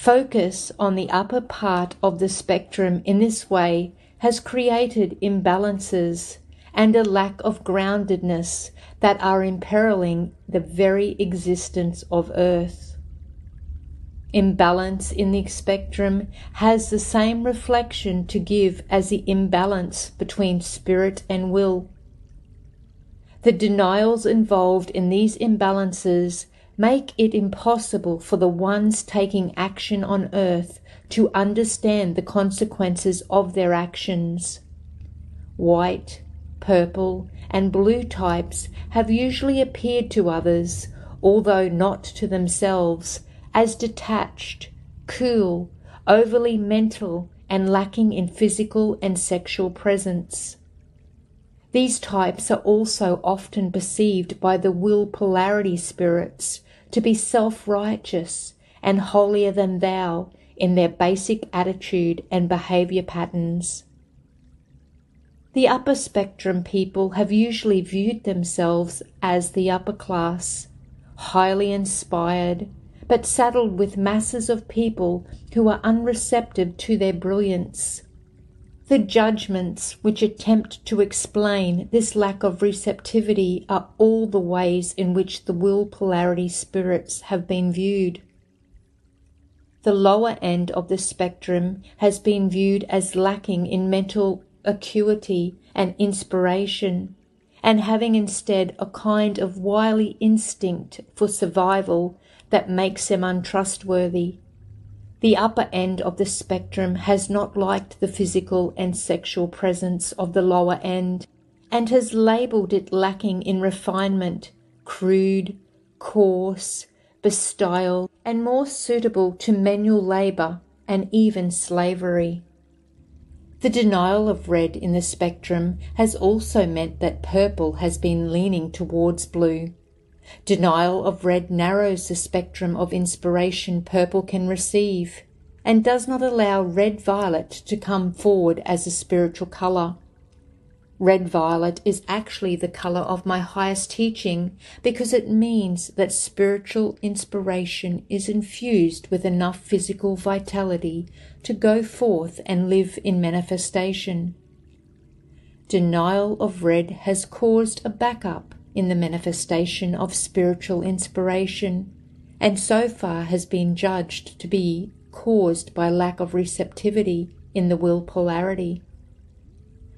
Focus on the upper part of the spectrum in this way has created imbalances and a lack of groundedness that are imperiling the very existence of Earth. Imbalance in the spectrum has the same reflection to give as the imbalance between spirit and will. The denials involved in these imbalances make it impossible for the ones taking action on Earth to understand the consequences of their actions. White, purple, and blue types have usually appeared to others, although not to themselves, as detached, cool, overly mental, and lacking in physical and sexual presence. These types are also often perceived by the will polarity spirits to be self-righteous and holier than thou in their basic attitude and behavior patterns. The upper spectrum people have usually viewed themselves as the upper class, highly inspired, but saddled with masses of people who are unreceptive to their brilliance. The judgments which attempt to explain this lack of receptivity are all the ways in which the will polarity spirits have been viewed. The lower end of the spectrum has been viewed as lacking in mental acuity and inspiration, and having instead a kind of wily instinct for survival that makes them untrustworthy. The upper end of the spectrum has not liked the physical and sexual presence of the lower end, and has labelled it lacking in refinement, crude, coarse, bestial, and more suitable to manual labour and even slavery. The denial of red in the spectrum has also meant that purple has been leaning towards blue. Denial of red narrows the spectrum of inspiration purple can receive, and does not allow red-violet to come forward as a spiritual colour. Red-violet is actually the colour of my highest teaching, because it means that spiritual inspiration is infused with enough physical vitality to go forth and live in manifestation. Denial of red has caused a backup in the manifestation of spiritual inspiration, and so far has been judged to be caused by lack of receptivity in the will polarity.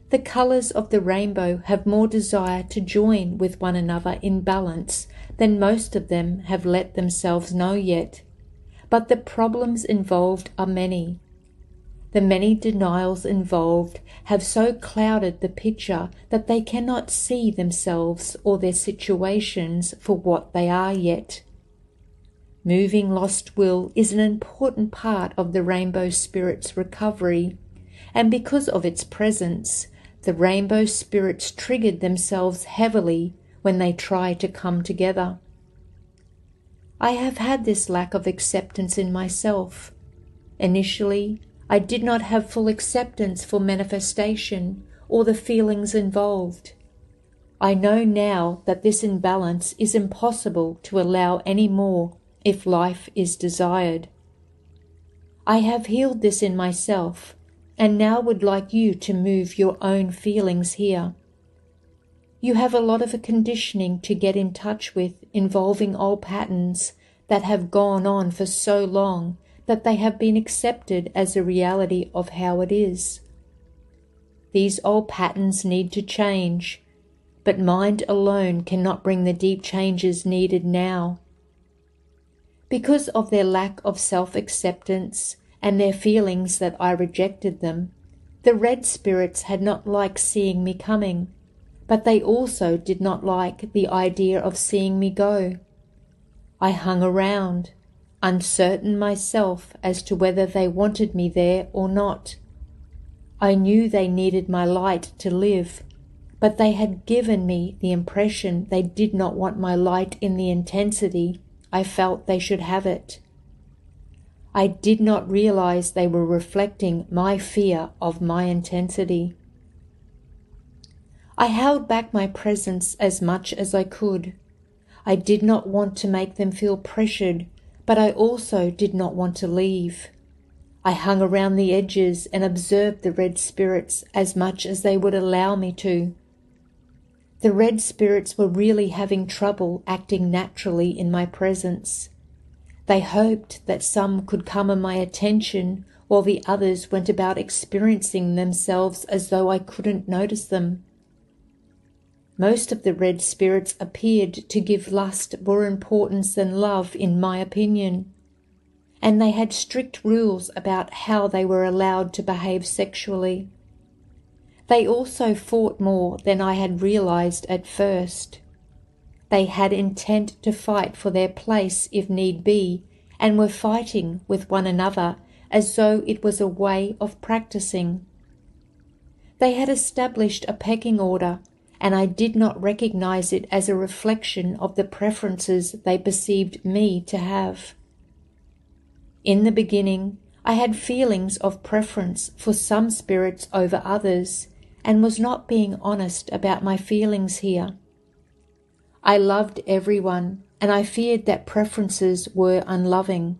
The colours of the rainbow have more desire to join with one another in balance than most of them have let themselves know yet, but the problems involved are many. The many denials involved have so clouded the picture that they cannot see themselves or their situations for what they are yet. Moving lost will is an important part of the rainbow spirit's recovery, and because of its presence, the rainbow spirits triggered themselves heavily when they try to come together. I have had this lack of acceptance in myself. Initially, I did not have full acceptance for manifestation or the feelings involved. I know now that this imbalance is impossible to allow any more if life is desired. I have healed this in myself, and now would like you to move your own feelings here. You have a lot of a conditioning to get in touch with involving old patterns that have gone on for so long that they have been accepted as a reality of how it is. These old patterns need to change, but mind alone cannot bring the deep changes needed now. Because of their lack of self-acceptance and their feelings that I rejected them, the red spirits had not liked seeing me coming, but they also did not like the idea of seeing me go. I hung around, uncertain myself as to whether they wanted me there or not. I knew they needed my light to live, but they had given me the impression they did not want my light in the intensity I felt they should have it. I did not realize they were reflecting my fear of my intensity. I held back my presence as much as I could. I did not want to make them feel pressured But I also did not want to leave. I hung around the edges and observed the red spirits as much as they would allow me to. The red spirits were really having trouble acting naturally in my presence. They hoped that some could come on my attention while the others went about experiencing themselves as though I couldn't notice them. Most of the red spirits appeared to give lust more importance than love, in my opinion, and they had strict rules about how they were allowed to behave sexually. They also fought more than I had realized at first. They had intent to fight for their place if need be, and were fighting with one another as though it was a way of practicing. They had established a pecking order, and I did not recognize it as a reflection of the preferences they perceived me to have. In the beginning, I had feelings of preference for some spirits over others, and was not being honest about my feelings here. I loved everyone, and I feared that preferences were unloving.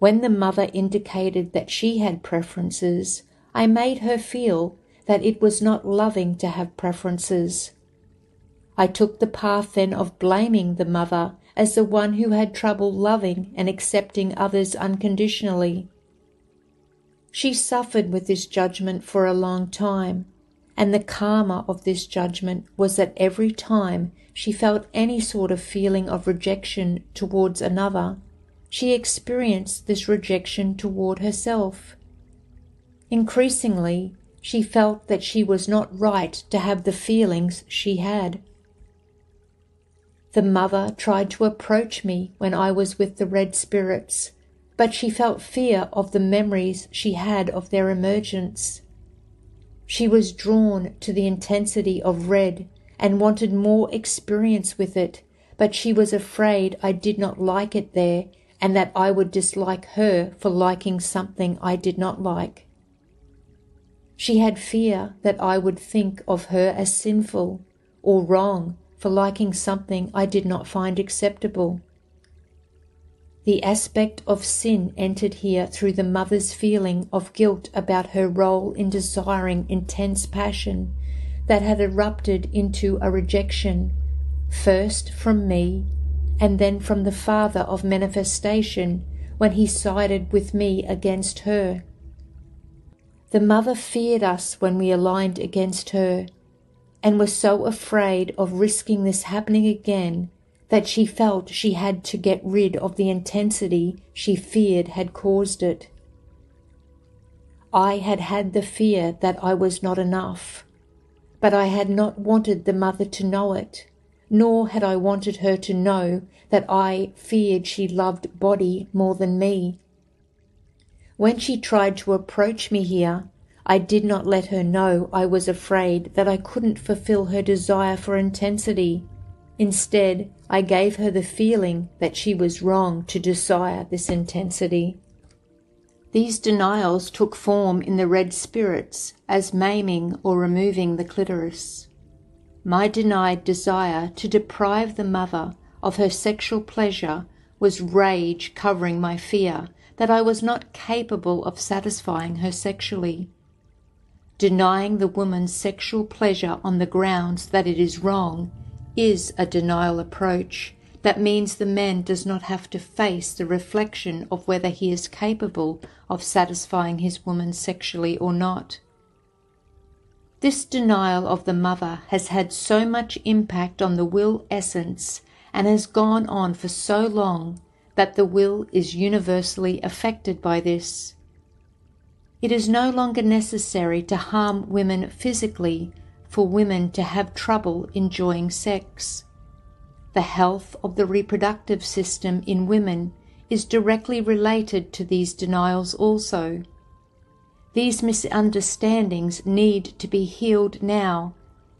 When the mother indicated that she had preferences, I made her feel that it was not loving to have preferences. I took the path then of blaming the mother as the one who had trouble loving and accepting others unconditionally. She suffered with this judgment for a long time, and the karma of this judgment was that every time she felt any sort of feeling of rejection towards another, she experienced this rejection toward herself. Increasingly, she felt that she was not right to have the feelings she had. The mother tried to approach me when I was with the red spirits, but she felt fear of the memories she had of their emergence. She was drawn to the intensity of red and wanted more experience with it, but she was afraid I did not like it there and that I would dislike her for liking something I did not like. She had fear that I would think of her as sinful or wrong for liking something I did not find acceptable. The aspect of sin entered here through the mother's feeling of guilt about her role in desiring intense passion that had erupted into a rejection, first from me and then from the Father of manifestation when he sided with me against her. The mother feared us when we aligned against her, and was so afraid of risking this happening again that she felt she had to get rid of the intensity she feared had caused it. I had had the fear that I was not enough, but I had not wanted the mother to know it, nor had I wanted her to know that I feared she loved body more than me. When she tried to approach me here, I did not let her know I was afraid that I couldn't fulfill her desire for intensity. Instead, I gave her the feeling that she was wrong to desire this intensity. These denials took form in the red spirits as maiming or removing the clitoris. My denied desire to deprive the mother of her sexual pleasure was rage covering my fear that I was not capable of satisfying her sexually. Denying the woman's sexual pleasure on the grounds that it is wrong is a denial approach that means the man does not have to face the reflection of whether he is capable of satisfying his woman sexually or not. This denial of the mother has had so much impact on the will essence and has gone on for so long that the will is universally affected by this. It is no longer necessary to harm women physically for women to have trouble enjoying sex. The health of the reproductive system in women is directly related to these denials also. These misunderstandings need to be healed now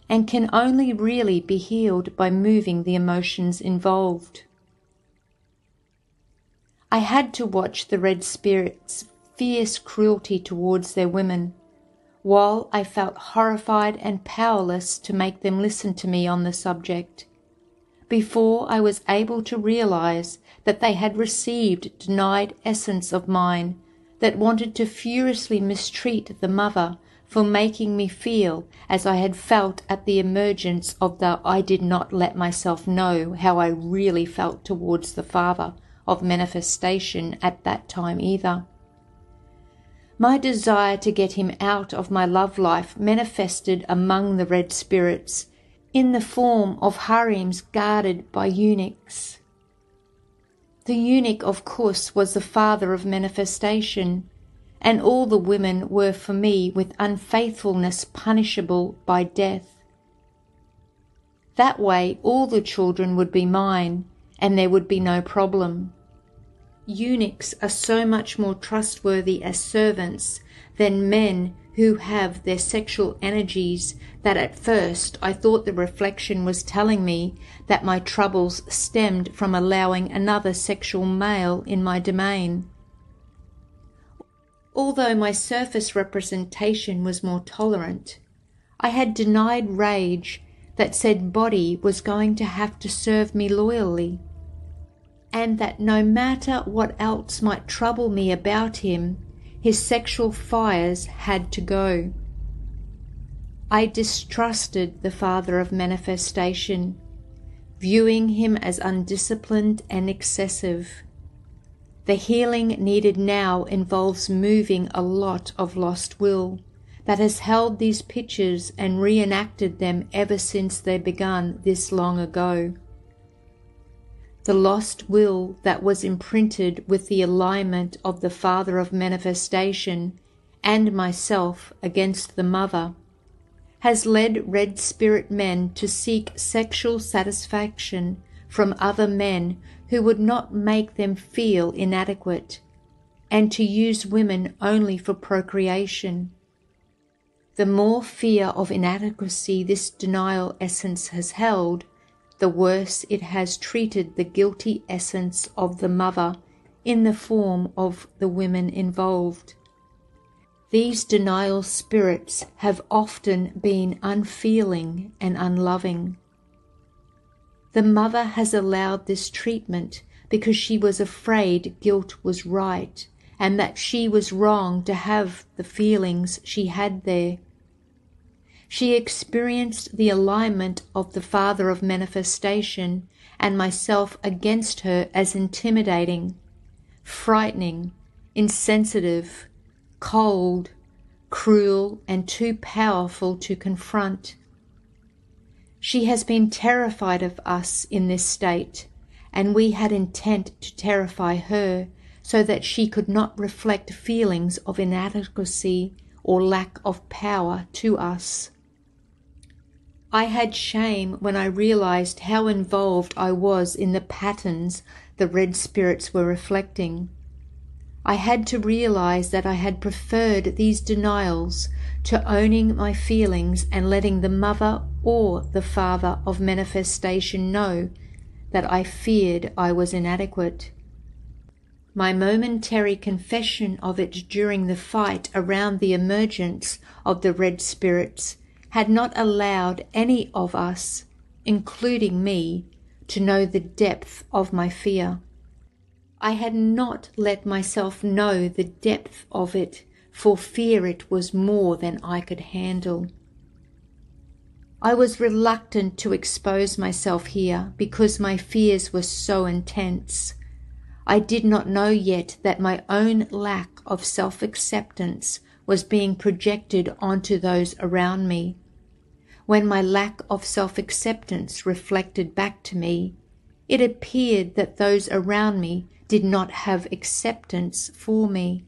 and can only really be healed by moving the emotions involved. I had to watch the red spirits' fierce cruelty towards their women, while I felt horrified and powerless to make them listen to me on the subject. before I was able to realize that they had received denied essence of mine that wanted to furiously mistreat the mother for making me feel as I had felt at the emergence of the I did not let myself know how I really felt towards the father of manifestation at that time either. My desire to get him out of my love life manifested among the red spirits in the form of harems guarded by eunuchs. The eunuch, of course, was the father of manifestation, and all the women were for me with unfaithfulness punishable by death. That way all the children would be mine, and there would be no problem. Eunuchs are so much more trustworthy as servants than men who have their sexual energies that at first I thought the reflection was telling me that my troubles stemmed from allowing another sexual male in my domain. Although my surface representation was more tolerant, I had denied rage that said body was going to have to serve me loyally, and that no matter what else might trouble me about him, his sexual fires had to go. I distrusted the father of manifestation, viewing him as undisciplined and excessive. The healing needed now involves moving a lot of lost will that has held these pictures and reenacted them ever since they began this long ago. The lost will that was imprinted with the alignment of the father of manifestation and myself against the mother has led red spirit men to seek sexual satisfaction from other men who would not make them feel inadequate, and to use women only for procreation. The more fear of inadequacy this denial essence has held, the worse it has treated the guilty essence of the mother in the form of the women involved. These denial spirits have often been unfeeling and unloving. The mother has allowed this treatment because she was afraid guilt was right and that she was wrong to have the feelings she had there. She experienced the alignment of the father of manifestation and myself against her as intimidating, frightening, insensitive, cold, cruel, and too powerful to confront. She has been terrified of us in this state, and we had intent to terrify her so that she could not reflect feelings of inadequacy or lack of power to us. I had shame when I realized how involved I was in the patterns the red spirits were reflecting. I had to realize that I had preferred these denials to owning my feelings and letting the mother or the father of manifestation know that I feared I was inadequate. My momentary confession of it during the fight around the emergence of the red spirits had not allowed any of us, including me, to know the depth of my fear. I had not let myself know the depth of it, for fear it was more than I could handle. I was reluctant to expose myself here because my fears were so intense. I did not know yet that my own lack of self-acceptance was being projected onto those around me. When my lack of self-acceptance reflected back to me, it appeared that those around me did not have acceptance for me.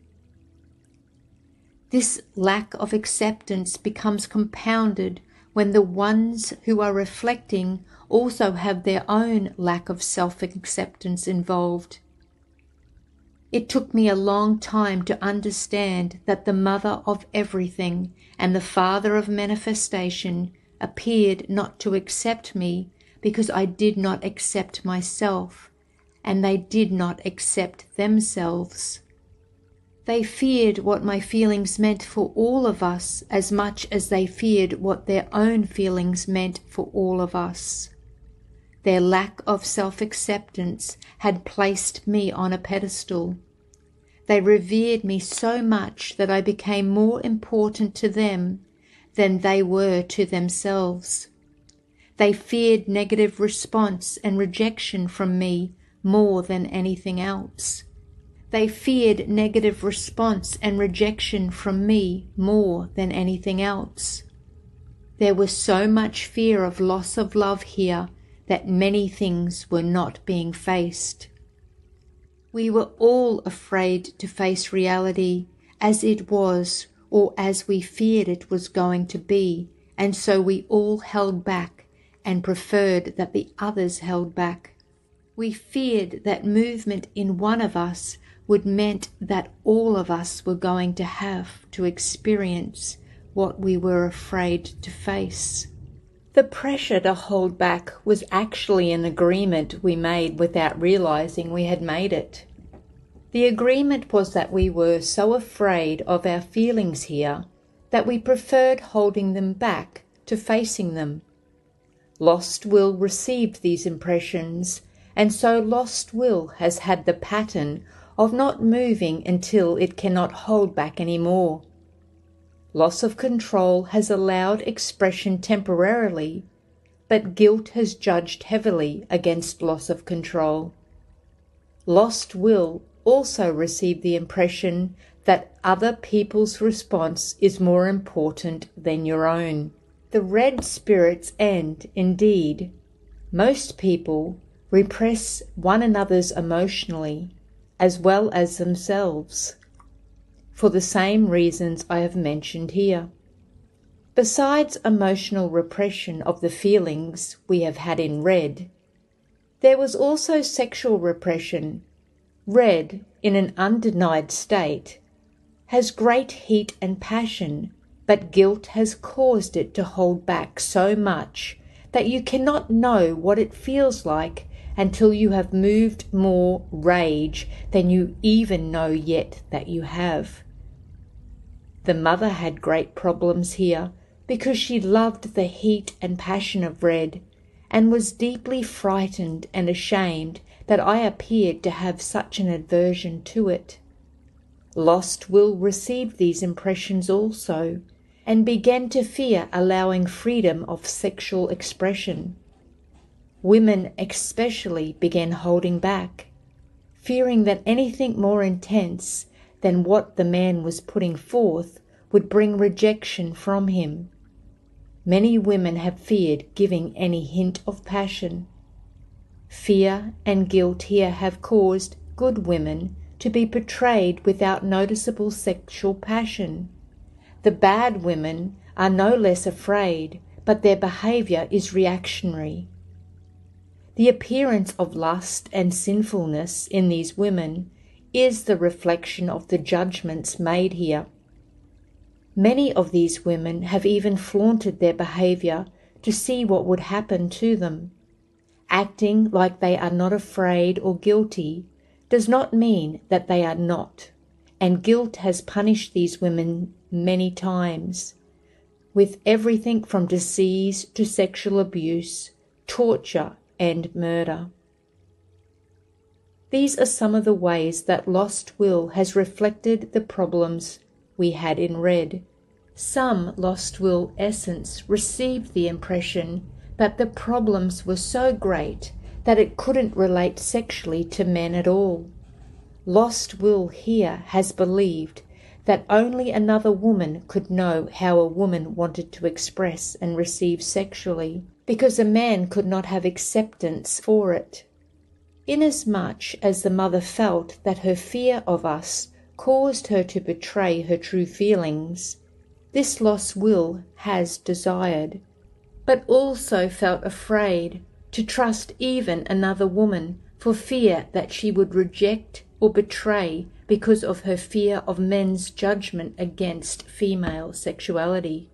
This lack of acceptance becomes compounded when the ones who are reflecting also have their own lack of self-acceptance involved. It took me a long time to understand that the mother of everything and the father of manifestation appeared not to accept me because I did not accept myself, and they did not accept themselves. They feared what my feelings meant for all of us as much as they feared what their own feelings meant for all of us. Their lack of self-acceptance had placed me on a pedestal. They revered me so much that I became more important to them than they were to themselves. They feared negative response and rejection from me more than anything else. They feared negative response and rejection from me more than anything else. There was so much fear of loss of love here that many things were not being faced. We were all afraid to face reality as it was or as we feared it was going to be, and so we all held back and preferred that the others held back. We feared that movement in one of us would meant that all of us were going to have to experience what we were afraid to face. The pressure to hold back was actually an agreement we made without realizing we had made it. The agreement was that we were so afraid of our feelings here that we preferred holding them back to facing them. Lost will received these impressions, and so lost will has had the pattern of not moving until it cannot hold back any more. Loss of control has allowed expression temporarily, but guilt has judged heavily against loss of control. Lost will also received the impression that other people's response is more important than your own. The red spirits and, indeed, most people repress one another's emotionally as well as themselves, for the same reasons I have mentioned here. Besides emotional repression of the feelings we have had in red, there was also sexual repression. Red, in an undenied state, has great heat and passion, but guilt has caused it to hold back so much that you cannot know what it feels like until you have moved more rage than you even know yet that you have. The mother had great problems here because she loved the heat and passion of red and was deeply frightened and ashamed that I appeared to have such an aversion to it. Lost will received these impressions also and began to fear allowing freedom of sexual expression. Women especially began holding back, fearing that anything more intense than what the man was putting forth would bring rejection from him. Many women have feared giving any hint of passion. Fear and guilt here have caused good women to be portrayed without noticeable sexual passion. The bad women are no less afraid, but their behavior is reactionary. The appearance of lust and sinfulness in these women is the reflection of the judgments made here. Many of these women have even flaunted their behavior to see what would happen to them. Acting like they are not afraid or guilty does not mean that they are not, and guilt has punished these women many times, with everything from disease to sexual abuse, torture, and murder. These are some of the ways that lost will has reflected the problems we had in red. Some lost will essence received the impression that the problems were so great that it couldn't relate sexually to men at all. Lost will here has believed that only another woman could know how a woman wanted to express and receive sexually, because a man could not have acceptance for it. Inasmuch as the mother felt that her fear of us caused her to betray her true feelings, this lost will has desired, but also felt afraid to trust even another woman for fear that she would reject or betray because of her fear of men's judgment against female sexuality.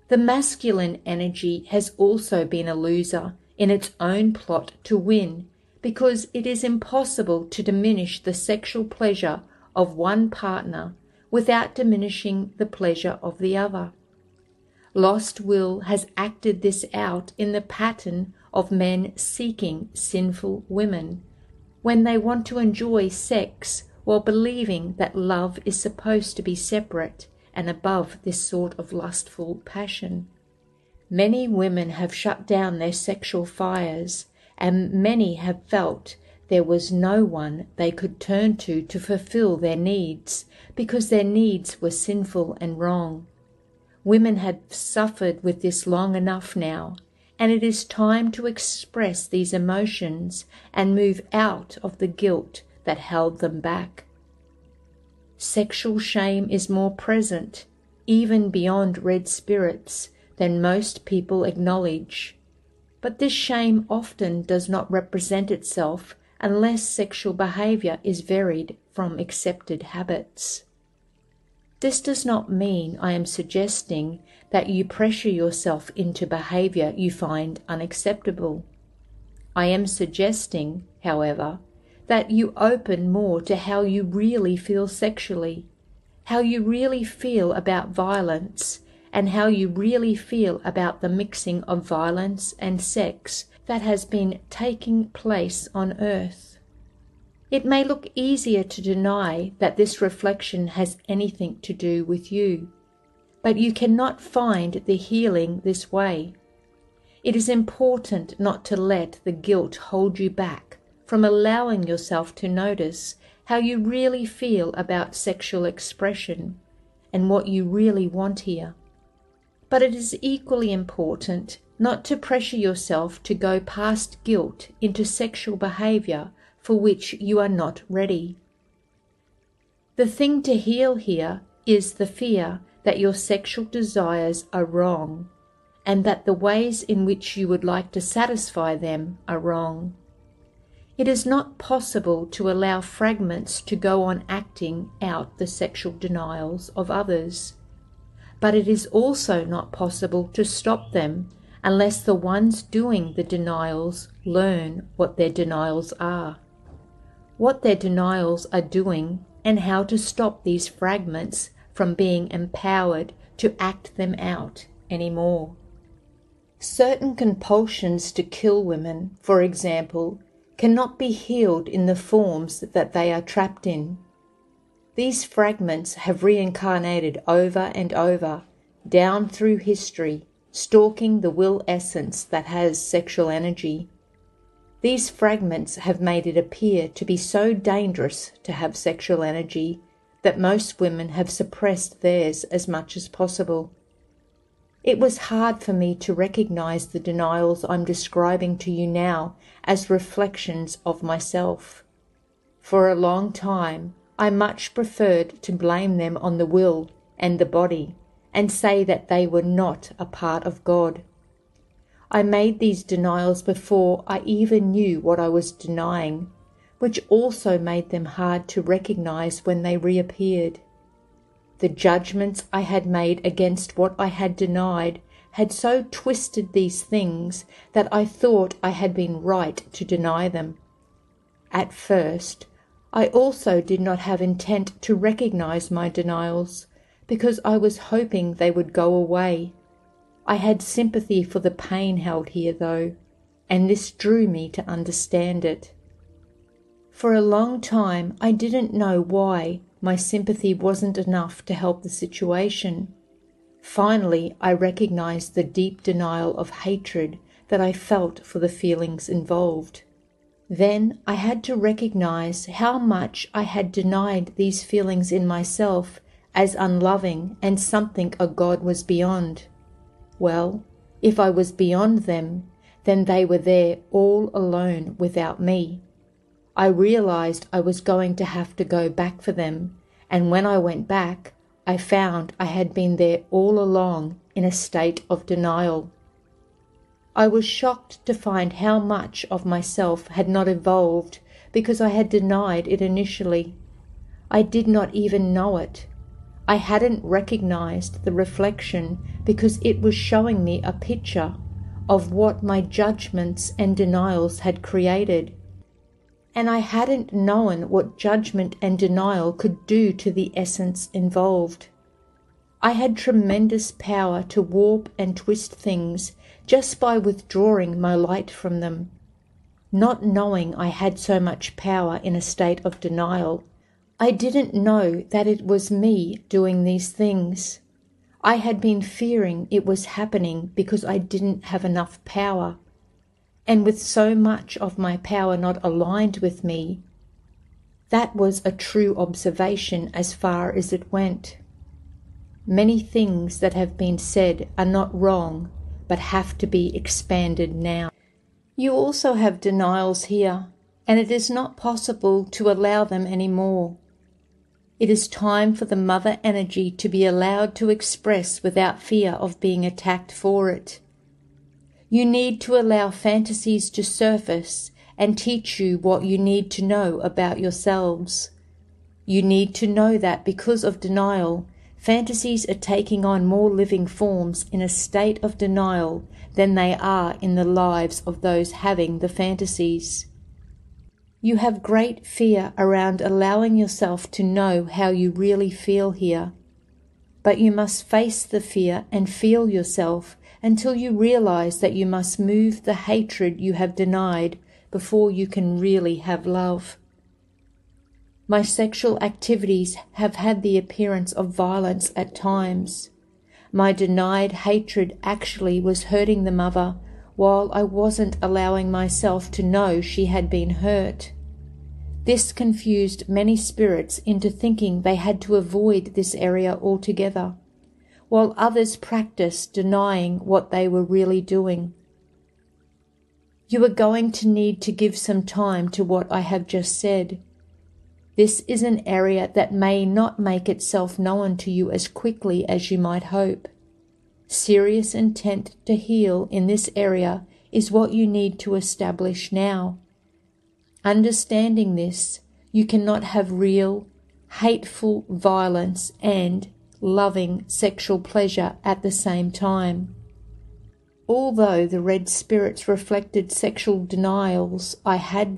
The masculine energy has also been a loser in its own plot to win, because it is impossible to diminish the sexual pleasure of one partner without diminishing the pleasure of the other. Lost will has acted this out in the pattern of men seeking sinful women when they want to enjoy sex while believing that love is supposed to be separate and above this sort of lustful passion. Many women have shut down their sexual fires, and many have felt there was no one they could turn to fulfill their needs, because their needs were sinful and wrong. Women have suffered with this long enough now, and it is time to express these emotions and move out of the guilt that held them back. Sexual shame is more present, even beyond red spirits, than most people acknowledge. But this shame often does not represent itself unless sexual behavior is varied from accepted habits. This does not mean I am suggesting that you pressure yourself into behavior you find unacceptable. I am suggesting, however, that you open more to how you really feel sexually, how you really feel about violence, and how you really feel about the mixing of violence and sex that has been taking place on earth. It may look easier to deny that this reflection has anything to do with you, but you cannot find the healing this way. It is important not to let the guilt hold you back from allowing yourself to notice how you really feel about sexual expression and what you really want here. But it is equally important not to pressure yourself to go past guilt into sexual behavior for which you are not ready. The thing to heal here is the fear that your sexual desires are wrong, and that the ways in which you would like to satisfy them are wrong. It is not possible to allow fragments to go on acting out the sexual denials of others, but it is also not possible to stop them unless the ones doing the denials learn what their denials are, what their denials are doing, and how to stop these fragments from being empowered to act them out anymore. Certain compulsions to kill women, for example, cannot be healed in the forms that they are trapped in. These fragments have reincarnated over and over, down through history, stalking the will essence that has sexual energy. These fragments have made it appear to be so dangerous to have sexual energy that most women have suppressed theirs as much as possible. It was hard for me to recognize the denials I'm describing to you now as reflections of myself. For a long time, I much preferred to blame them on the will and the body and say that they were not a part of God. I made these denials before I even knew what I was denying, which also made them hard to recognize when they reappeared. The judgments I had made against what I had denied had so twisted these things that I thought I had been right to deny them. At first, I also did not have intent to recognize my denials, because I was hoping they would go away. I had sympathy for the pain held here, though, and this drew me to understand it. For a long time, I didn't know why my sympathy wasn't enough to help the situation. Finally, I recognized the deep denial of hatred that I felt for the feelings involved. Then I had to recognize how much I had denied these feelings in myself as unloving and something a God was beyond. Well, if I was beyond them, then they were there all alone without me. I realized I was going to have to go back for them, and when I went back, I found I had been there all along in a state of denial. I was shocked to find how much of myself had not evolved because I had denied it initially. I did not even know it. I hadn't recognized the reflection because it was showing me a picture of what my judgments and denials had created. And I hadn't known what judgment and denial could do to the essence involved. I had tremendous power to warp and twist things just by withdrawing my light from them. Not knowing I had so much power in a state of denial, I didn't know that it was me doing these things. I had been fearing it was happening because I didn't have enough power. And with so much of my power not aligned with me, that was a true observation as far as it went. Many things that have been said are not wrong, but have to be expanded now. You also have denials here, and it is not possible to allow them anymore. It is time for the mother energy to be allowed to express without fear of being attacked for it. You need to allow fantasies to surface and teach you what you need to know about yourselves. You need to know that because of denial, fantasies are taking on more living forms in a state of denial than they are in the lives of those having the fantasies. You have great fear around allowing yourself to know how you really feel here. But you must face the fear and feel yourself until you realize that you must move the hatred you have denied before you can really have love. My sexual activities have had the appearance of violence at times. My denied hatred actually was hurting the mother, while I wasn't allowing myself to know she had been hurt. This confused many spirits into thinking they had to avoid this area altogether, while others practiced denying what they were really doing. You are going to need to give some time to what I have just said. This is an area that may not make itself known to you as quickly as you might hope. Serious intent to heal in this area is what you need to establish now. Understanding this, you cannot have real, hateful violence and loving sexual pleasure at the same time. Although the red spirits reflected sexual denials I had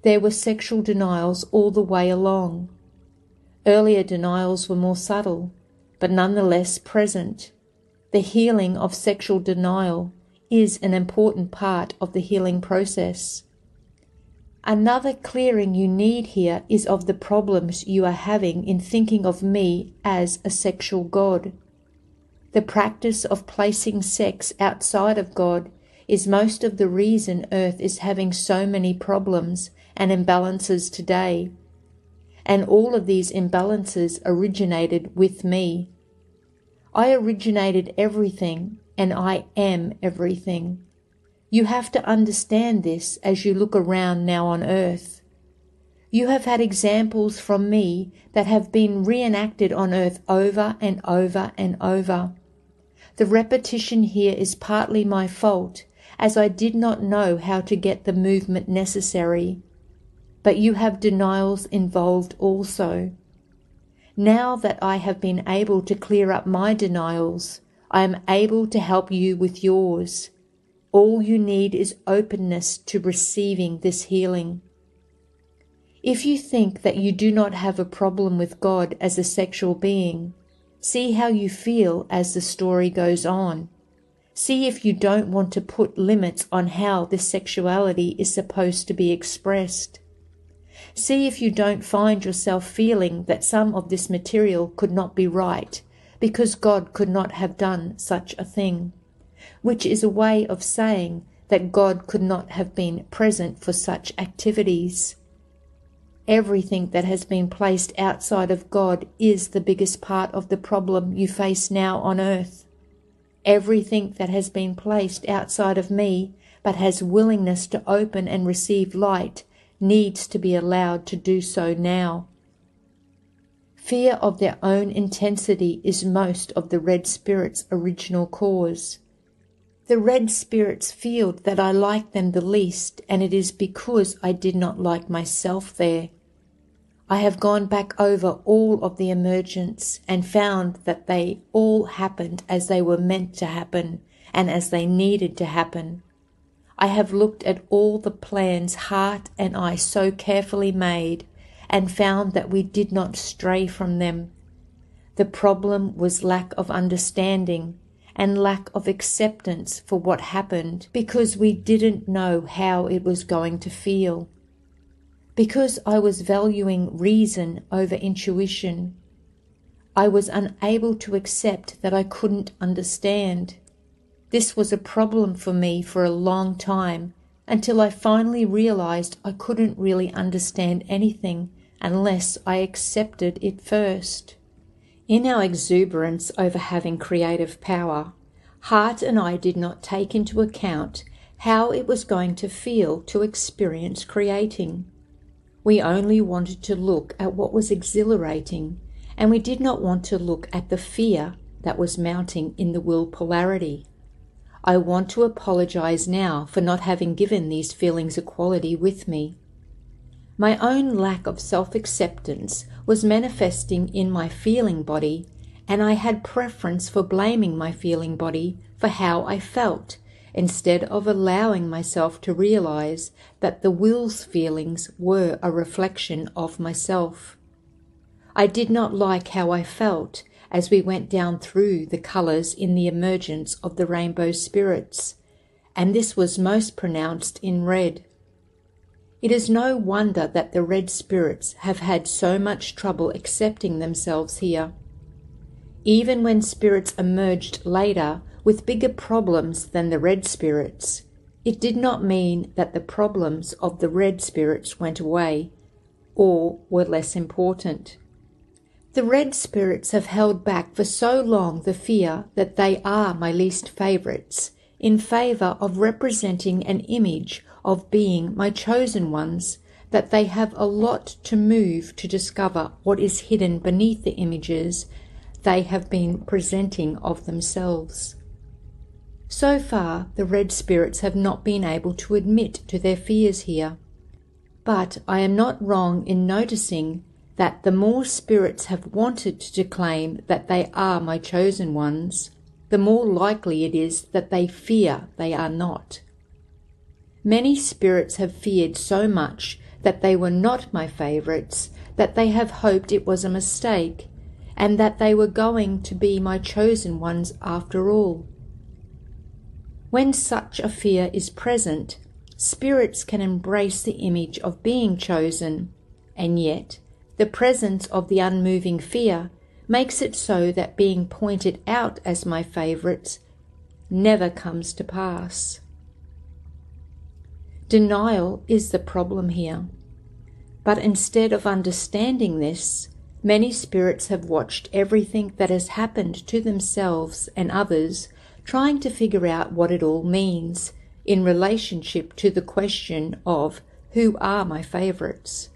there were sexual denials all the way along. Earlier denials were more subtle, but nonetheless present. The healing of sexual denial is an important part of the healing process. Another clearing you need here is of the problems you are having in thinking of me as a sexual god. The practice of placing sex outside of God is most of the reason Earth is having so many problems and imbalances today. And all of these imbalances originated with me. I originated everything, and I am everything. You have to understand this as you look around now on Earth. You have had examples from me that have been reenacted on Earth over and over and over. The repetition here is partly my fault, as I did not know how to get the movement necessary. But you have denials involved also. Now that I have been able to clear up my denials, I am able to help you with yours. All you need is openness to receiving this healing. If you think that you do not have a problem with God as a sexual being, see how you feel as the story goes on. See if you don't want to put limits on how this sexuality is supposed to be expressed. See if you don't find yourself feeling that some of this material could not be right, because God could not have done such a thing, which is a way of saying that God could not have been present for such activities. Everything that has been placed outside of God is the biggest part of the problem you face now on Earth. Everything that has been placed outside of me, but has willingness to open and receive light, needs to be allowed to do so now. Fear of their own intensity is most of the red spirit's original cause. The red spirits feel that I like them the least, and it is because I did not like myself there. I have gone back over all of the emergence and found that they all happened as they were meant to happen and as they needed to happen. I have looked at all the plans heart and I so carefully made and found that we did not stray from them. The problem was lack of understanding, and lack of acceptance for what happened because we didn't know how it was going to feel. Because I was valuing reason over intuition, I was unable to accept that I couldn't understand. This was a problem for me for a long time, until I finally realized I couldn't really understand anything unless I accepted it first. In our exuberance over having creative power, Heart and I did not take into account how it was going to feel to experience creating. We only wanted to look at what was exhilarating, and we did not want to look at the fear that was mounting in the will polarity. I want to apologize now for not having given these feelings equality with me. My own lack of self-acceptance was manifesting in my feeling body, and I had preference for blaming my feeling body for how I felt, instead of allowing myself to realize that the will's feelings were a reflection of myself. I did not like how I felt as we went down through the colors in the emergence of the rainbow spirits, and this was most pronounced in red. It is no wonder that the red spirits have had so much trouble accepting themselves here. Even when spirits emerged later with bigger problems than the red spirits, it did not mean that the problems of the red spirits went away or were less important. The red spirits have held back for so long the fear that they are my least favorites in favor of representing an image of being my chosen ones, that they have a lot to move to discover what is hidden beneath the images they have been presenting of themselves. So far, the red spirits have not been able to admit to their fears here. But I am not wrong in noticing that the more spirits have wanted to claim that they are my chosen ones, the more likely it is that they fear they are not. Many spirits have feared so much that they were not my favorites that they have hoped it was a mistake, and that they were going to be my chosen ones after all. When such a fear is present, spirits can embrace the image of being chosen, and yet the presence of the unmoving fear makes it so that being pointed out as my favorites never comes to pass. Denial is the problem here, but instead of understanding this, many spirits have watched everything that has happened to themselves and others, trying to figure out what it all means in relationship to the question of who are my favorites.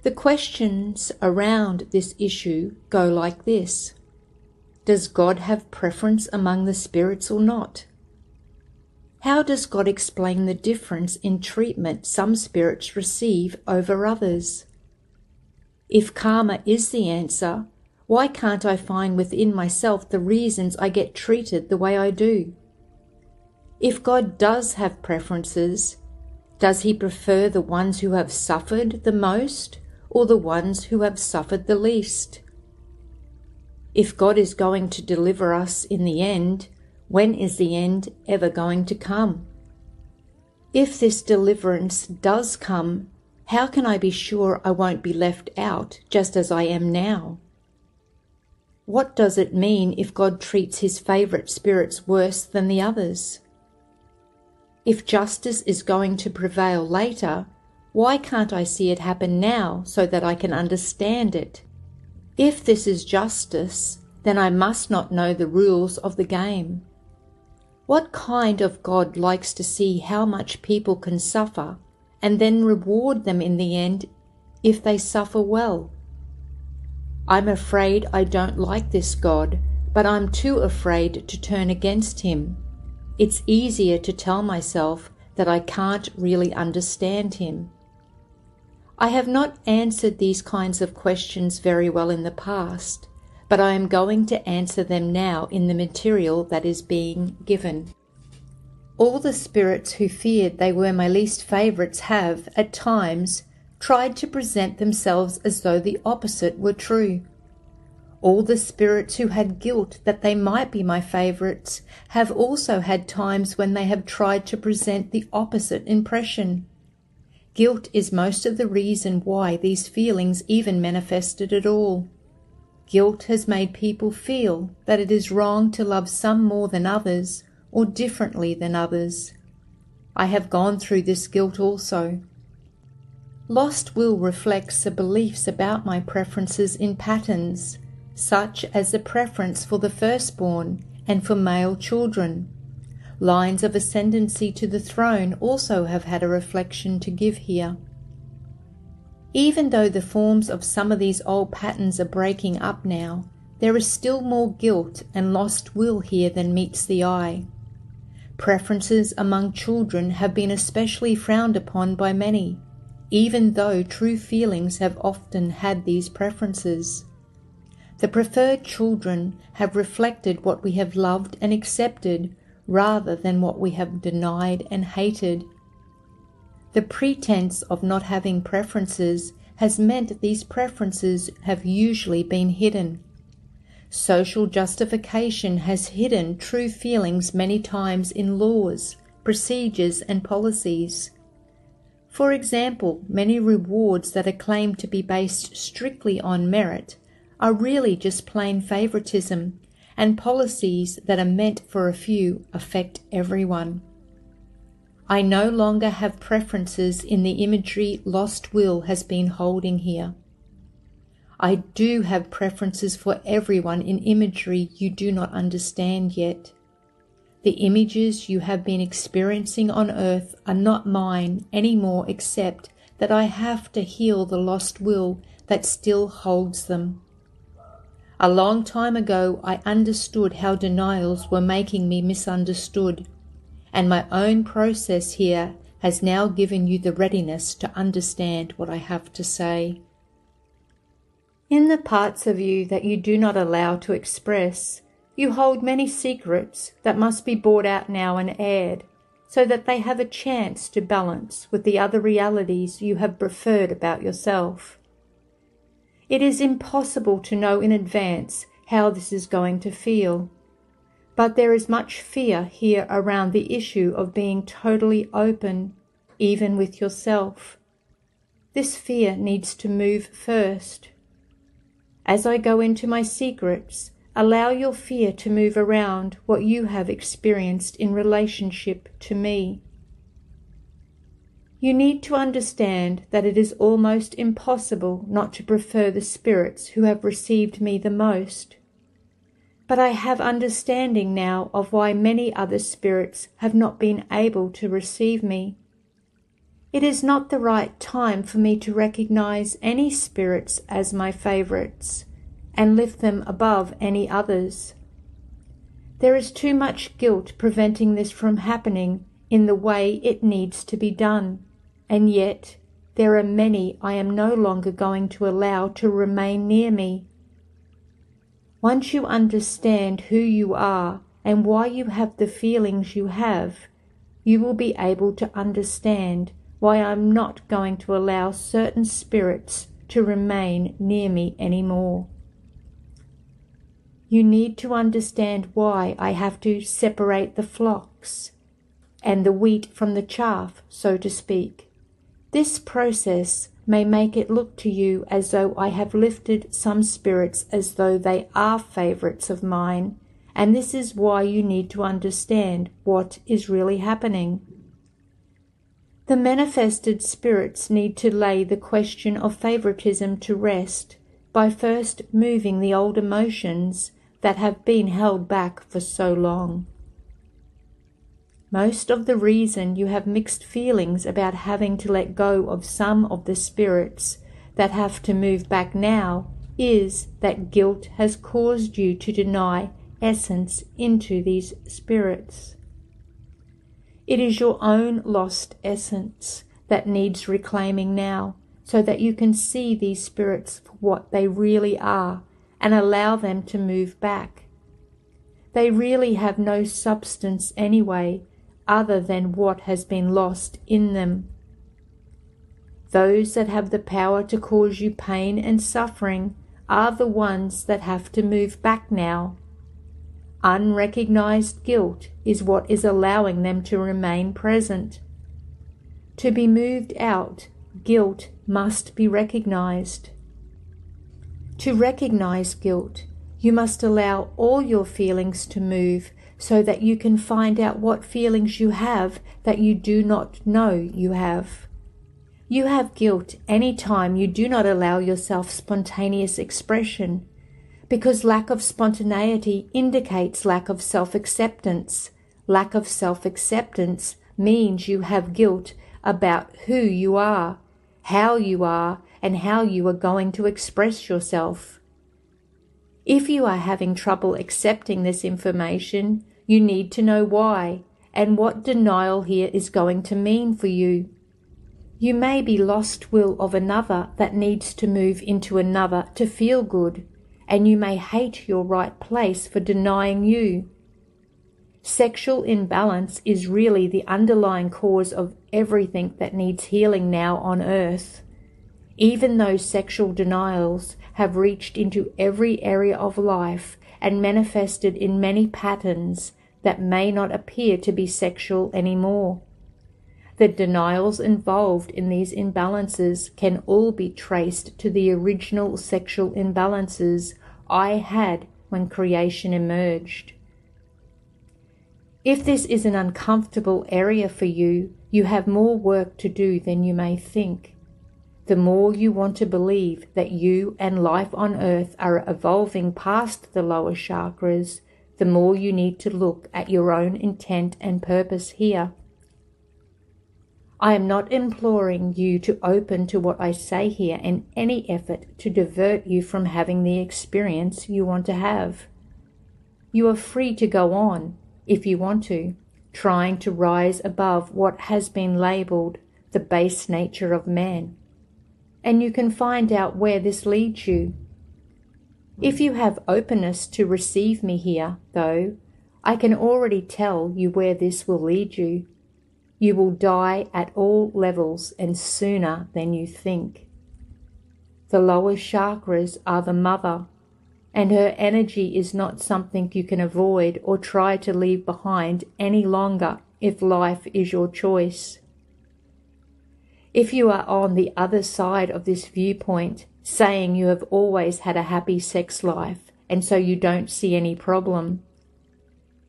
The questions around this issue go like this: does God have preference among the spirits or not? How does God explain the difference in treatment some spirits receive over others? If karma is the answer, why can't I find within myself the reasons I get treated the way I do? If God does have preferences, does he prefer the ones who have suffered the most or the ones who have suffered the least? If God is going to deliver us in the end, when is the end ever going to come? If this deliverance does come, how can I be sure I won't be left out just as I am now? What does it mean if God treats his favorite spirits worse than the others? If justice is going to prevail later, why can't I see it happen now so that I can understand it? If this is justice, then I must not know the rules of the game. What kind of God likes to see how much people can suffer and then reward them in the end if they suffer well? I'm afraid I don't like this God, but I'm too afraid to turn against him. It's easier to tell myself that I can't really understand him. I have not answered these kinds of questions very well in the past, but I am going to answer them now in the material that is being given. All the spirits who feared they were my least favorites have, at times, tried to present themselves as though the opposite were true. All the spirits who had guilt that they might be my favorites have also had times when they have tried to present the opposite impression. Guilt is most of the reason why these feelings even manifested at all. Guilt has made people feel that it is wrong to love some more than others or differently than others. I have gone through this guilt also. Lost will reflects the beliefs about my preferences in patterns, such as the preference for the firstborn and for male children. Lines of ascendancy to the throne also have had a reflection to give here. Even though the forms of some of these old patterns are breaking up now, there is still more guilt and lost will here than meets the eye. Preferences among children have been especially frowned upon by many, even though true feelings have often had these preferences. The preferred children have reflected what we have loved and accepted rather than what we have denied and hated. The pretense of not having preferences has meant these preferences have usually been hidden. Social justification has hidden true feelings many times in laws, procedures, and policies. For example, many rewards that are claimed to be based strictly on merit are really just plain favoritism, and policies that are meant for a few affect everyone. I no longer have preferences in the imagery lost will has been holding here. I do have preferences for everyone in imagery you do not understand yet. The images you have been experiencing on earth are not mine anymore, except that I have to heal the lost will that still holds them. A long time ago I understood how denials were making me misunderstood, and my own process here has now given you the readiness to understand what I have to say. In the parts of you that you do not allow to express, you hold many secrets that must be brought out now and aired, so that they have a chance to balance with the other realities you have preferred about yourself. It is impossible to know in advance how this is going to feel, but there is much fear here around the issue of being totally open, even with yourself. This fear needs to move first. As I go into my secrets, allow your fear to move around what you have experienced in relationship to me. You need to understand that it is almost impossible not to prefer the spirits who have received me the most. But I have understanding now of why many other spirits have not been able to receive me. It is not the right time for me to recognize any spirits as my favorites and lift them above any others. There is too much guilt preventing this from happening in the way it needs to be done, and yet there are many I am no longer going to allow to remain near me. Once you understand who you are and why you have the feelings you have, you will be able to understand why I'm not going to allow certain spirits to remain near me anymore. You need to understand why I have to separate the flocks and the wheat from the chaff, so to speak. This process may make it look to you as though I have lifted some spirits as though they are favorites of mine, and this is why you need to understand what is really happening. The manifested spirits need to lay the question of favoritism to rest by first moving the old emotions that have been held back for so long. Most of the reason you have mixed feelings about having to let go of some of the spirits that have to move back now is that guilt has caused you to deny essence into these spirits. It is your own lost essence that needs reclaiming now, so that you can see these spirits for what they really are and allow them to move back. They really have no substance anyway, other than what has been lost in them. Those that have the power to cause you pain and suffering are the ones that have to move back now. Unrecognized guilt is what is allowing them to remain present. To be moved out, guilt must be recognized. To recognize guilt, you must allow all your feelings to move so that you can find out what feelings you have that you do not know you have. You have guilt any time you do not allow yourself spontaneous expression, because lack of spontaneity indicates lack of self-acceptance. Lack of self-acceptance means you have guilt about who you are, how you are, and how you are going to express yourself. If you are having trouble accepting this information, you need to know why and what denial here is going to mean for you. You may be lost will of another that needs to move into another to feel good, and you may hate your right place for denying you. Sexual imbalance is really the underlying cause of everything that needs healing now on earth. Even though sexual denials have reached into every area of life and manifested in many patterns that may not appear to be sexual anymore. The denials involved in these imbalances can all be traced to the original sexual imbalances I had when creation emerged. If this is an uncomfortable area for you, you have more work to do than you may think. The more you want to believe that you and life on earth are evolving past the lower chakras, the more you need to look at your own intent and purpose here. I am not imploring you to open to what I say here in any effort to divert you from having the experience you want to have. You are free to go on, if you want to, trying to rise above what has been labelled the base nature of man. And you can find out where this leads you. If you have openness to receive me here, though, I can already tell you where this will lead you. You will die at all levels and sooner than you think. The lower chakras are the mother, and her energy is not something you can avoid or try to leave behind any longer if life is your choice. If you are on the other side of this viewpoint, saying you have always had a happy sex life and so you don't see any problem,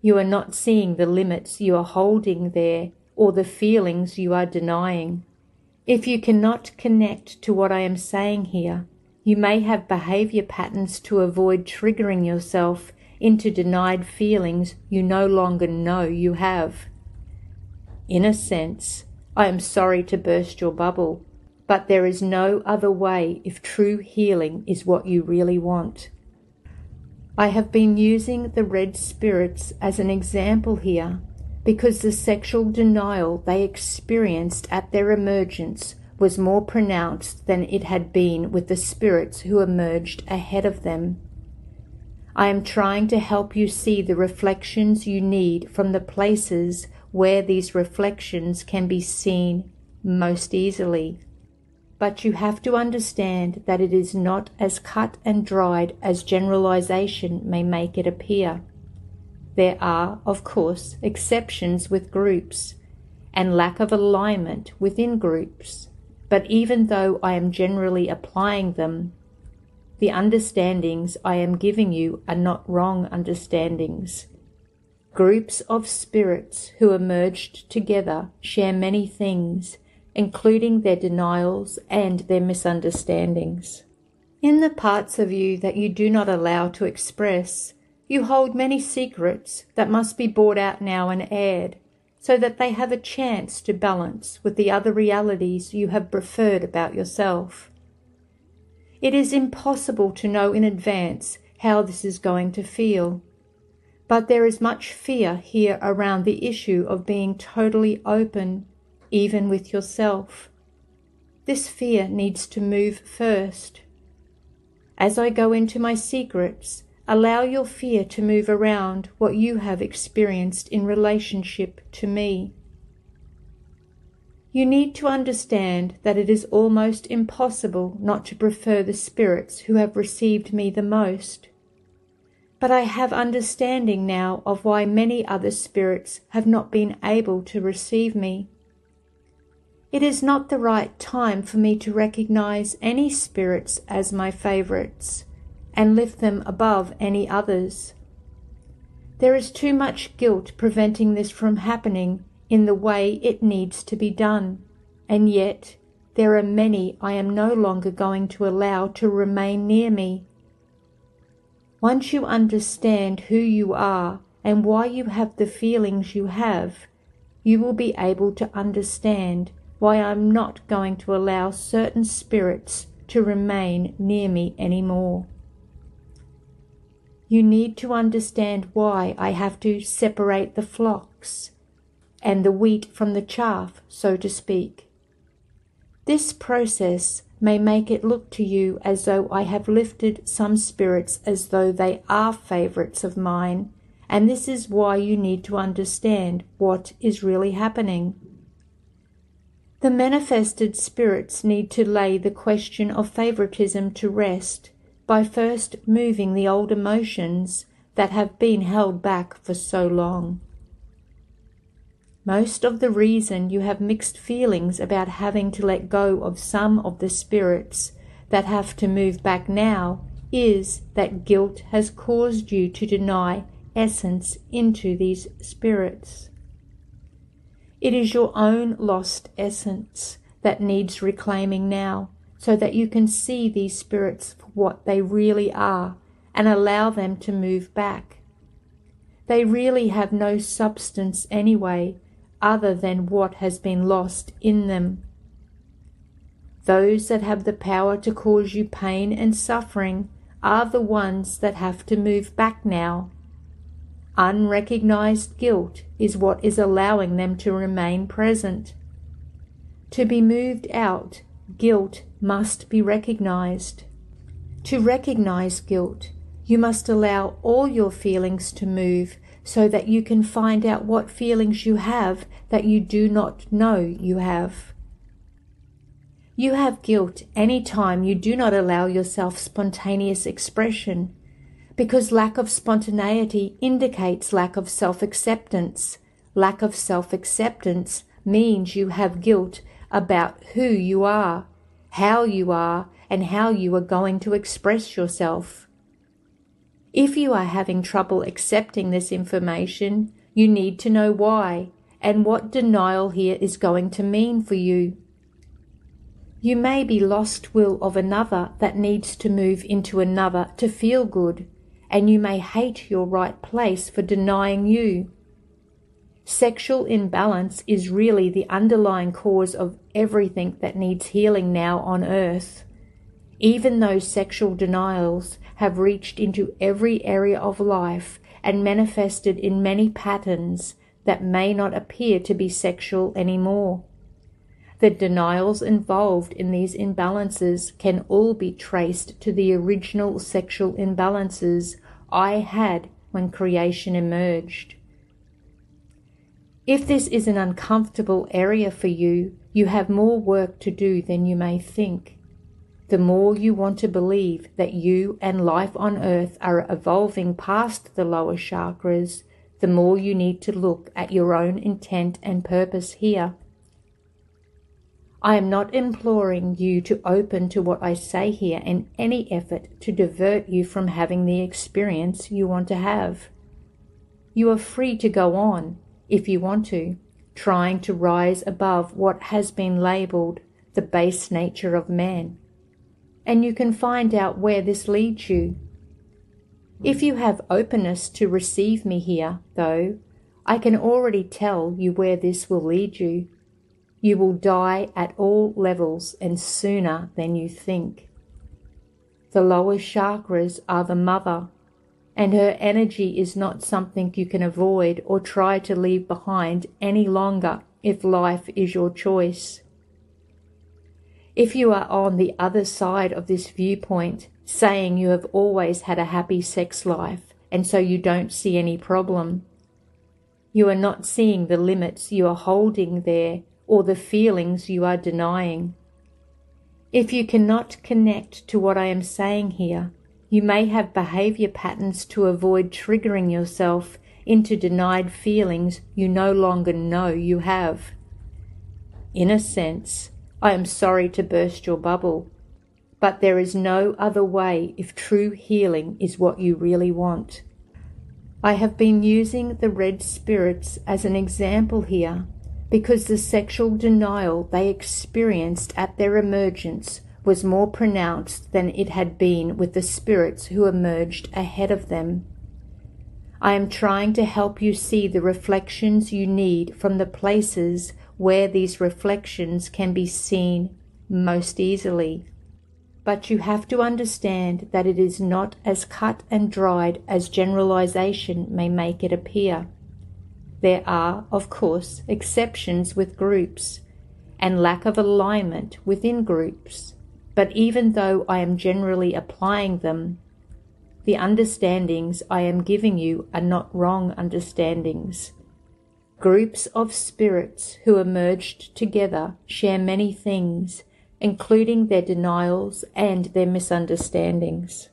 you are not seeing the limits you are holding there or the feelings you are denying. If you cannot connect to what I am saying here, you may have behavior patterns to avoid triggering yourself into denied feelings you no longer know you have. In a sense, I am sorry to burst your bubble, but there is no other way if true healing is what you really want. I have been using the red spirits as an example here because the sexual denial they experienced at their emergence was more pronounced than it had been with the spirits who emerged ahead of them. I am trying to help you see the reflections you need from the places where these reflections can be seen most easily. But you have to understand that it is not as cut and dried as generalization may make it appear. There are, of course, exceptions with groups, and lack of alignment within groups, but even though I am generally applying them, the understandings I am giving you are not wrong understandings. Groups of spirits who emerged together share many things, including their denials and their misunderstandings. In the parts of you that you do not allow to express, you hold many secrets that must be brought out now and aired, so that they have a chance to balance with the other realities you have preferred about yourself. It is impossible to know in advance how this is going to feel, but there is much fear here around the issue of being totally open, even with yourself. This fear needs to move first. As I go into my secrets, allow your fear to move around what you have experienced in relationship to me. You need to understand that it is almost impossible not to prefer the spirits who have received me the most. But I have understanding now of why many other spirits have not been able to receive me. It is not the right time for me to recognize any spirits as my favorites and lift them above any others. There is too much guilt preventing this from happening in the way it needs to be done, and yet there are many I am no longer going to allow to remain near me. Once you understand who you are and why you have the feelings you have, you will be able to understand why I'm not going to allow certain spirits to remain near me anymore. You need to understand why I have to separate the flocks and the wheat from the chaff, so to speak. This process may make it look to you as though I have lifted some spirits as though they are favorites of mine, and this is why you need to understand what is really happening. The manifested spirits need to lay the question of favoritism to rest by first moving the old emotions that have been held back for so long. Most of the reason you have mixed feelings about having to let go of some of the spirits that have to move back now is that guilt has caused you to deny essence into these spirits. It is your own lost essence that needs reclaiming now, so that you can see these spirits for what they really are and allow them to move back. They really have no substance anyway, other than what has been lost in them. Those that have the power to cause you pain and suffering are the ones that have to move back now. Unrecognized guilt is what is allowing them to remain present. To be moved out, guilt must be recognized. To recognize guilt, you must allow all your feelings to move so that you can find out what feelings you have that you do not know you have. You have guilt any time you do not allow yourself spontaneous expression, because lack of spontaneity indicates lack of self-acceptance. Lack of self-acceptance means you have guilt about who you are, and how you are going to express yourself. If you are having trouble accepting this information, you need to know why and what denial here is going to mean for you. You may be lost will of another that needs to move into another to feel good, and you may hate your right place for denying you. Sexual imbalance is really the underlying cause of everything that needs healing now on earth. Even though sexual denials have reached into every area of life and manifested in many patterns that may not appear to be sexual anymore. The denials involved in these imbalances can all be traced to the original sexual imbalances I had when creation emerged. If this is an uncomfortable area for you, you have more work to do than you may think. The more you want to believe that you and life on earth are evolving past the lower chakras, the more you need to look at your own intent and purpose here. I am not imploring you to open to what I say here in any effort to divert you from having the experience you want to have. You are free to go on, if you want to, trying to rise above what has been labelled the base nature of man. And you can find out where this leads you. If you have openness to receive me here, though, I can already tell you where this will lead you. You will die at all levels and sooner than you think. The lower chakras are the mother, and her energy is not something you can avoid or try to leave behind any longer if life is your choice. If you are on the other side of this viewpoint, saying you have always had a happy sex life and so you don't see any problem, you are not seeing the limits you are holding there or the feelings you are denying. If you cannot connect to what I am saying here, you may have behavior patterns to avoid triggering yourself into denied feelings you no longer know you have. In a sense, I am sorry to burst your bubble, but there is no other way if true healing is what you really want. I have been using the red spirits as an example here because the sexual denial they experienced at their emergence was more pronounced than it had been with the spirits who emerged ahead of them. I am trying to help you see the reflections you need from the places where these reflections can be seen most easily. But you have to understand that it is not as cut and dried as generalization may make it appear. There are, of course, exceptions with groups, and lack of alignment within groups, but even though I am generally applying them, the understandings I am giving you are not wrong understandings. Groups of spirits who emerged together share many things, including their denials and their misunderstandings.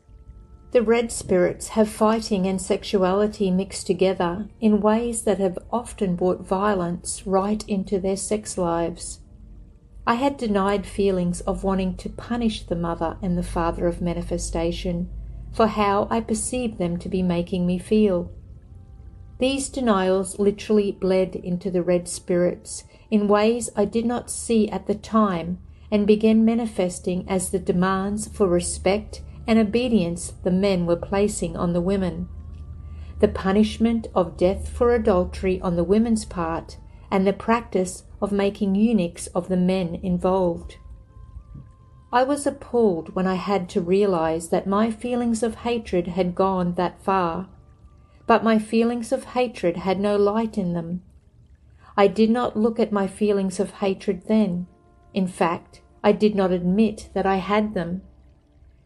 The red spirits have fighting and sexuality mixed together in ways that have often brought violence right into their sex lives. I had denied feelings of wanting to punish the mother and the father of manifestation for how I perceived them to be making me feel. These denials literally bled into the red spirits in ways I did not see at the time and began manifesting as the demands for respect and obedience the men were placing on the women, the punishment of death for adultery on the women's part, and the practice of making eunuchs of the men involved. I was appalled when I had to realize that my feelings of hatred had gone that far, but my feelings of hatred had no light in them. I did not look at my feelings of hatred then. In fact, I did not admit that I had them.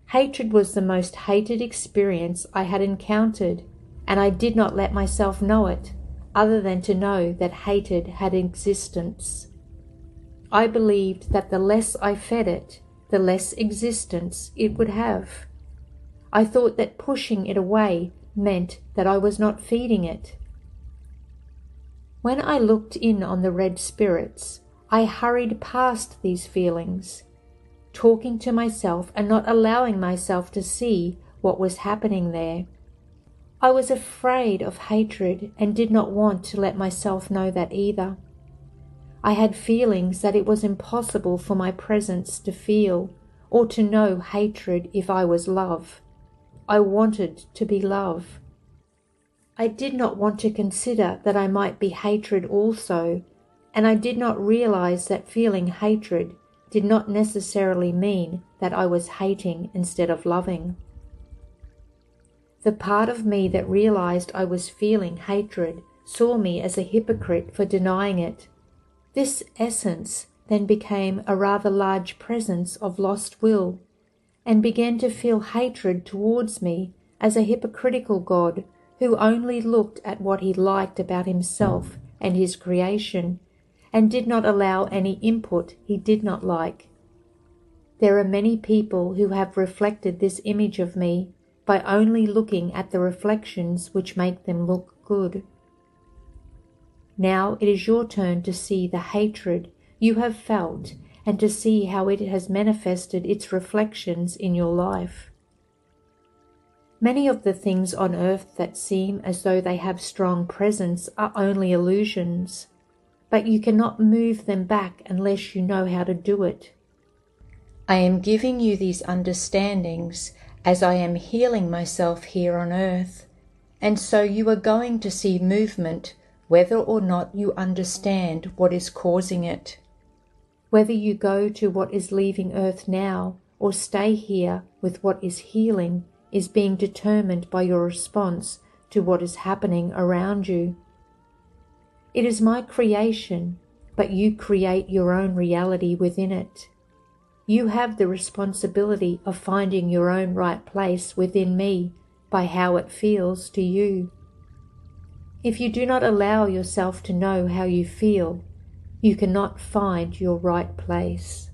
Hatred was the most hated experience I had encountered, and I did not let myself know it, other than to know that hatred had existence. I believed that the less I fed it, the less existence it would have. I thought that pushing it away meant that I was not feeding it. When I looked in on the red spirits, I hurried past these feelings, talking to myself and not allowing myself to see what was happening there. I was afraid of hatred and did not want to let myself know that either. I had feelings that it was impossible for my presence to feel or to know hatred if I was love. I wanted to be love. I did not want to consider that I might be hatred also, and I did not realize that feeling hatred did not necessarily mean that I was hating instead of loving. The part of me that realized I was feeling hatred saw me as a hypocrite for denying it. This essence then became a rather large presence of lost will, and began to feel hatred towards me as a hypocritical God who only looked at what he liked about himself and his creation, and did not allow any input he did not like. There are many people who have reflected this image of me by only looking at the reflections which make them look good. Now it is your turn to see the hatred you have felt and to see how it has manifested its reflections in your life. Many of the things on earth that seem as though they have strong presence are only illusions, but you cannot move them back unless you know how to do it. I am giving you these understandings as I am healing myself here on earth, and so you are going to see movement whether or not you understand what is causing it. Whether you go to what is leaving earth now or stay here with what is healing is being determined by your response to what is happening around you. It is my creation, but you create your own reality within it. You have the responsibility of finding your own right place within me by how it feels to you. If you do not allow yourself to know how you feel, you cannot find your right place.